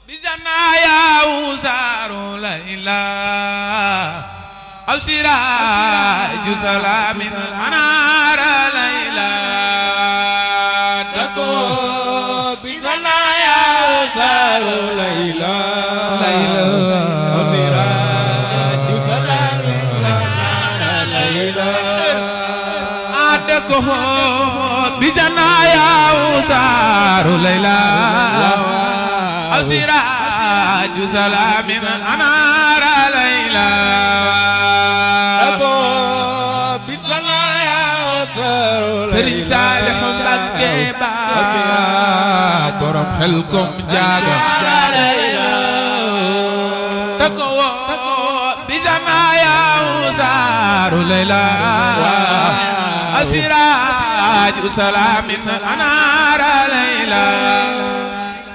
بجنايا وسار ليلى أو سراج سلام أنار ليلى تكو بجنايا وسار ليلى أو سراج سلام أنار ليلى أتكو بجنايا وسار ليلى أو سراج سلام أنار ليلى أكو بصلايا وسار سرين صالح مكة برم خلكم جاغا تكو بجنايا وسار ليلى أو سراج سلام أنار ليلى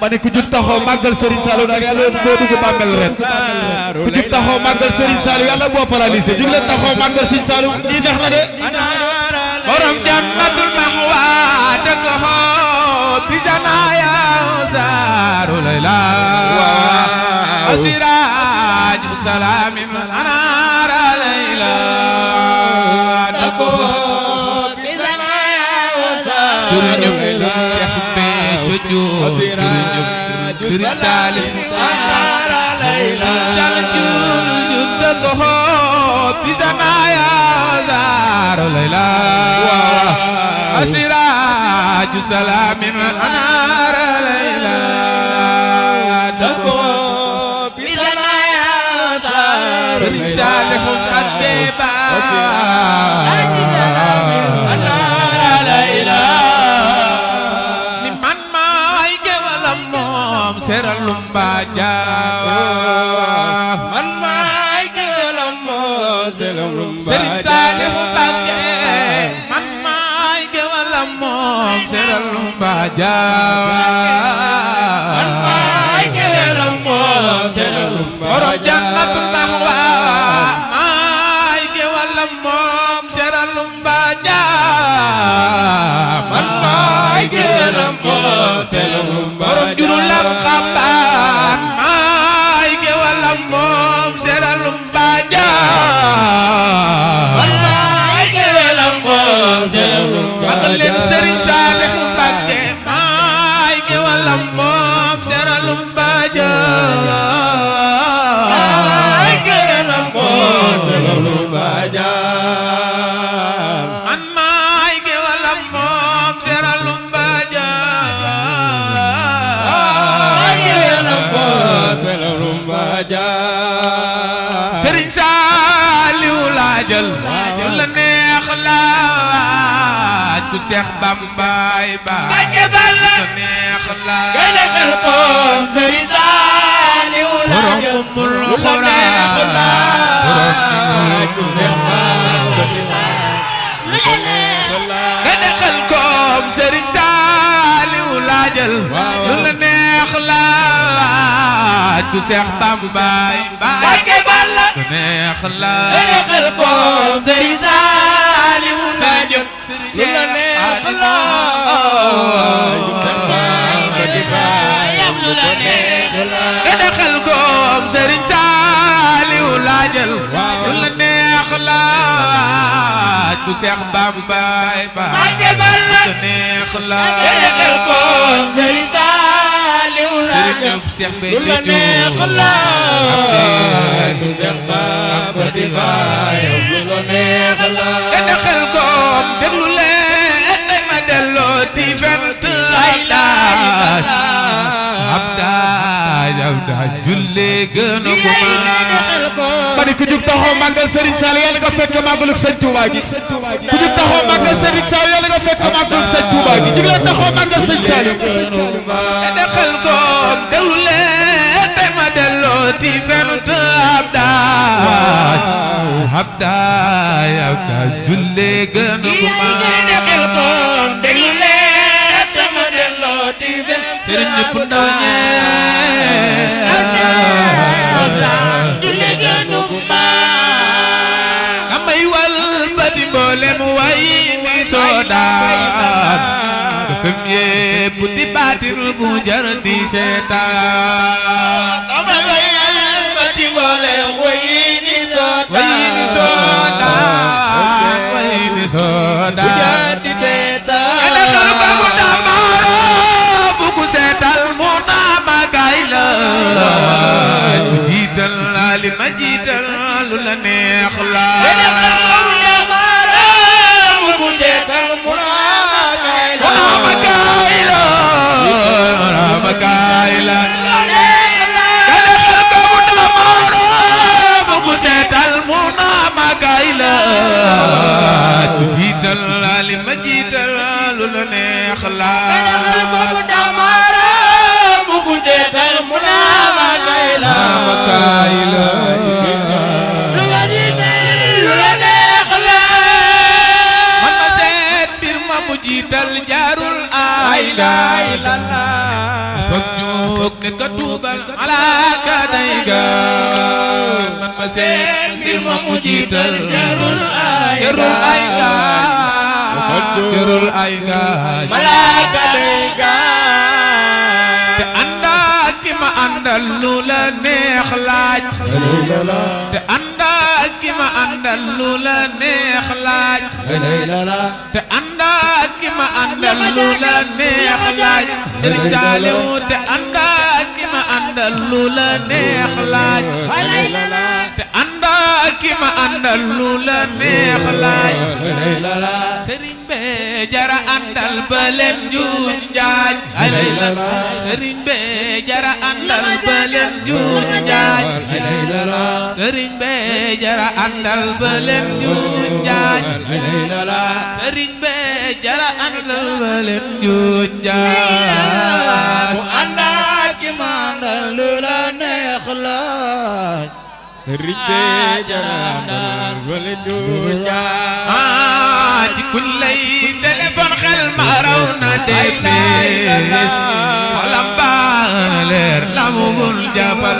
mane ku jug taxaw màggal Serigne Saliou nag yàlla boo dugg bàmmel ren ku jug taxaw màggal Serigne Saliou yàlla boo paralysé jug leen taxaw màggal Serigne Saliou lii neex na de borom jannatul mahwa dëkk xoo bi janaaya saaru layla asiraaj salaamin anaara layla dëkk xoo bi janaaya saaru layla Sëriñ Salim Anara Layla Salijul juddako ho bisanaya Zaro Layla Asiraju Salamin Anara Layla Dako bisanaya Zaro Sëriñ Salim Adeba Anara Layla Seralum baja man may gelam seralum baja Serigne Saliou Mbacké man may gelam seralum baja man may gelam seralum baja borom jannatul mahwa may gelam seralum baja man may gelam seralum borom jurulam xabaar maay gewalam moom seralum baja maay gewalam moom seralum baja magal leen Serigne Saliou Mbacké maay gewalam moom seralum baja maay gewalam moom seralum baja man maay gewalam moom seralum baja Serigne Saliou laajal la neex laaj ku Seex Bambaay ba la neex laaj gëna xel ko Serigne Saliou laajal la neex laaj ku Seex Bambaay gëna xel ko Serigne Saliou laajal la neex laaj ku Seex Bambaay Mbacké Balla neex laaj gëna xel ko Serigne Saliou laajal la neex laaj ku Seex Bambaay gëna xel ko Serigne Saliou laajal la neex laaj ku Seex Bambaay Mbacké Balla neex laaj gëna xel ko Serigne Saliou laajal la neex laaj ku Seex Bambaay la neex laaj gëna xel ko déglu leen ma delloo ti fent ay laaj abda julle gëna ko ma ni ku jug taxaw màggal Serigne Saliou yàlla nga fekk màggalu Serigne Touba gi ku jug taxaw màggal Serigne Saliou yàlla nga fekk màggalu Serigne Touba gi jug leen taxaw màggal Serigne Saliou gëna xel ko déglu leen ma delloo ti fent abda julle gëna ko déglu leen ma delloo ti fent Serigne Pundoñe julle gëna ko amay wal bati mboolem way mi sooda seetaan ama way ba ci boole way ni way di soodaan way di soodaan di seetaan ene xel ba mu damaaro bu ku seetal mu naama gaay la mu jiital li ma jiital lu la neex la ene xel ba mu damaaro bu ku seetal mu naama gaay la mu naama gaay la ene xel ba mu damaaro bu ku seetal mu naama gaay la mu jiital li ma jiital lu la neex la ene xel ba mu damaaro bu ku seetal mu naama gaay la naama gaay la jiital jaarul ay laay lalla fag jóg ne ka tuubal alaaka day ga man ma seet mbir ma mu jiital jaarul ay ga jaarul ay ga malaaka day ga te ànda ki ma àndal lu la neex laaj te ànda ki ma àndal lu la neex laaj te ànda ki ma àndal lu la neex laaj Serigne Saliou te ànda ki ma àndal lu la neex laaj te ànda ki ma àndal lu la neex laaj Serigne be jara àndal ba leen juuj njaaj Serigne be jara àndal ba leen juuj njaaj Serigne be jara àndal ba leen juuj njaaj Serigne be jara àndal ba leen juuj njaaj mu ànda ki ma àndal lu la neex laaj Serigne be jara àndal ba leen juuj njaaj ci kuñ lay téléphone xel ma raw na dépes xolam baa leer la mu bul jàppal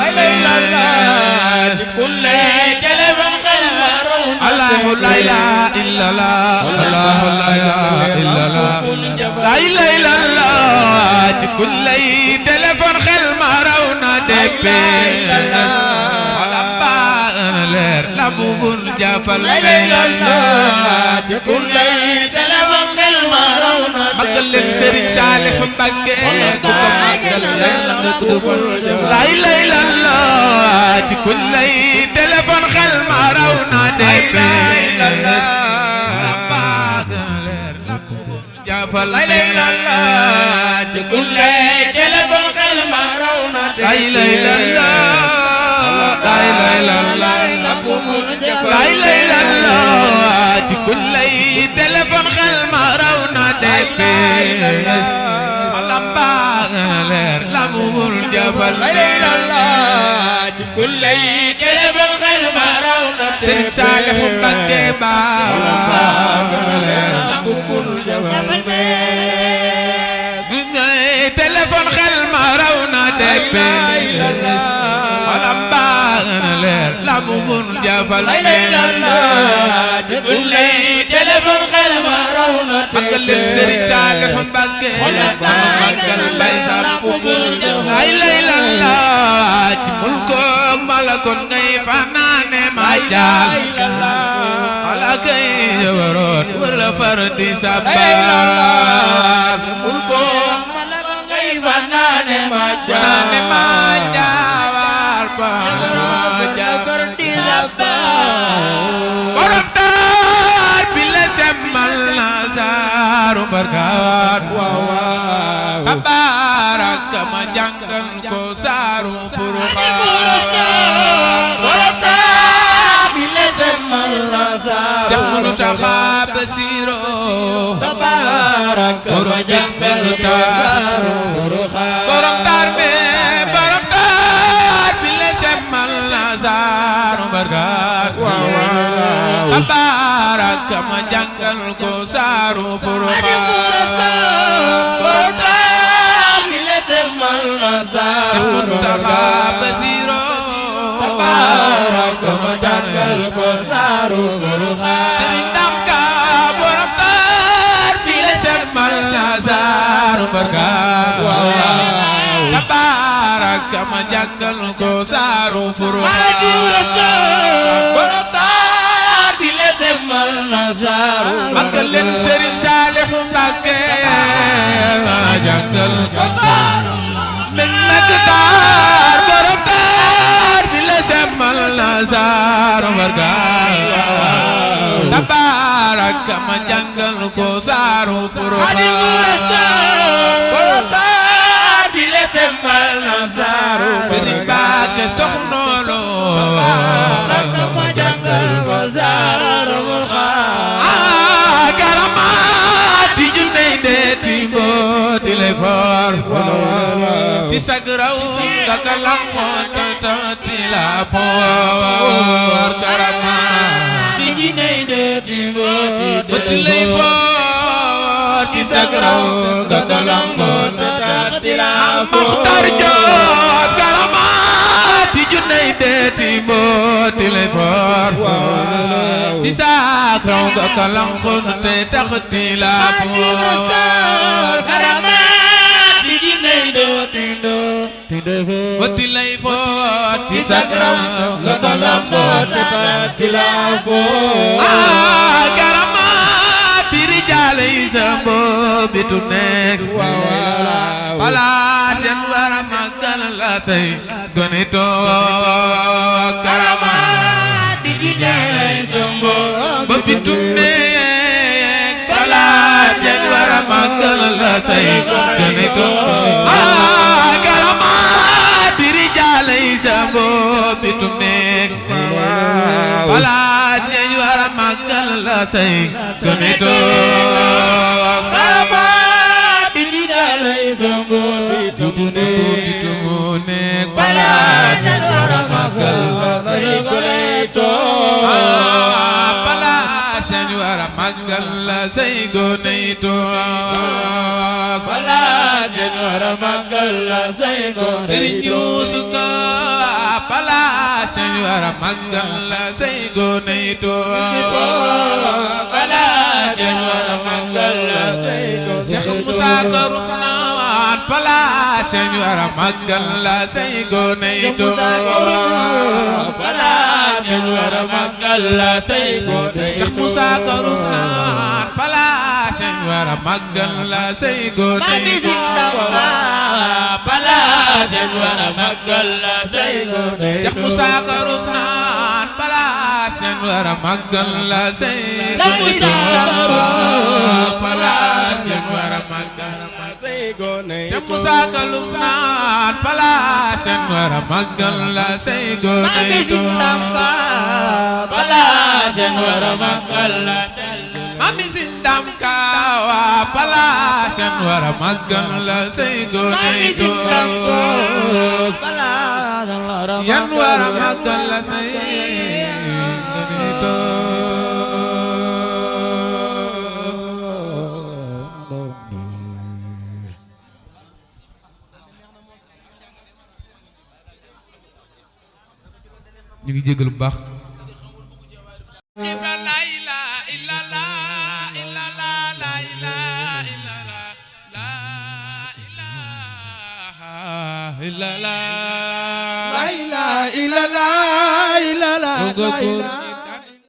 ci kuñ lay téléphone xel ma raw na Allahu la ilaha illallah Allahu la ilaha illallah la ilaha illallah ci kuñ lay téléphone xel ma raw na dépes xolam baa leer la mu bul jàppal ci kuñ lay téléphone xel ma raw na magal leen Serigne Salih Mbacké ku ko magal yàlla nga gudd fan la ilaha illallah ci kuñ lay téléphone xel ma raw na jafal la ilaha illallah ci kuñ lay téléphone xel ma raw na la ilaha illallah la ilaha illallah la ilaha illallah ci kuñ lay téléphone xel ma raw na leer la mu bul jafal la ilaha illallah ci kuñ lay téléphone xel ma raw na Serigne Salih Mbacké ba téléphone xel ma raw na leer la mu bul jafal la ilaha illallah ci kuñ lay téléphone xel ma raw na magal leen Serigne Salih Mbacké magal bay sa la ilaha illallah ci mulko malakon ngay fanaane ma jaal ala kay jabaroon wala fardi sabbaal mulko malakon ngay fanaane ma jaal pa fardi sabbaal borom taar bi la semmal na saaru barkaat tabarak ma jàngal ko saaru Furqaan borom taar bi la semmal na saaru Seex Muntaxa Basiru tabarak ma jàngal ko saaru Furqaan borom taar bi la semmal na saaru barkaat tabarak ma jàngal ko saaru Furqaan Seex Muntaxa Basiru tabarak ma jàngal ko saaru Furqaan Sëriñ Dam Ka borom taar bi la semmal na saaru barkaat ma jàngal ko saaru furu Xaadimu Rasuul borom taar bi la semmal na saaru magal leen Serigne Saliou Mbacké ma jàngal ko saaru min Maktar borom taar bi la semmal na saaru marga tabarak ma jàngal ko saaru furu Xaadimu Rasuul borom taar bi la semmal na saaru Serigne Mbacké soxna Lo tabarak ma jàngal ko saaru karamati junney de timbo tilay for ti sagraw nga kalango tata tila por karamati junney de timbo tilay for ti sagraw nga kalango tata tila Maxtar Joob karamati junney de timbo tilay for ti sagraw nga kalango tata tila por karamati junney de timbo Bati lay for ti sagraw nga kalango tata tila por karamati rijaale yi sambo bitu nekk palaas yan war a màggal la say gone toog karamati junney sambo ba bitu nekk palaas yan war a màggal la say gone toog karamati rijaale yi sambo bitu nekk palaas yan war a màggal la say gone toog karamati junney sambo bitu nekk palaas yan war a màggal la say gone toog palaas yan war a màggal la say gone toog palaas yan war a màggal la say gone Serigne Youssou Ka palaas yan war a màggal la say gone toog palaas yan war a màggal la say gone Cheikh Moussa Ka Roufnaan palaas yan war a màggal la say gone toog palaas yan war a màggal la say gone Cheikh Moussa Ka Roufnaan palaas yan war a màggal la say gone toog palaas yan war a màggal la say gone Cheikh Moussa Ka Roufnaan palaas yan war a màggal la say gone toog palaas yan war a màggal Cheikh Moussa Ka Roufnaan palaas yan war a màggal la say gone toog palaas yan war a màggal la say Mami Sindam Ka wa palaas yan war a màggal la say gone toog yan war a màggal la say gone toog ñu ngi jégalu bu baax la ilaha illallah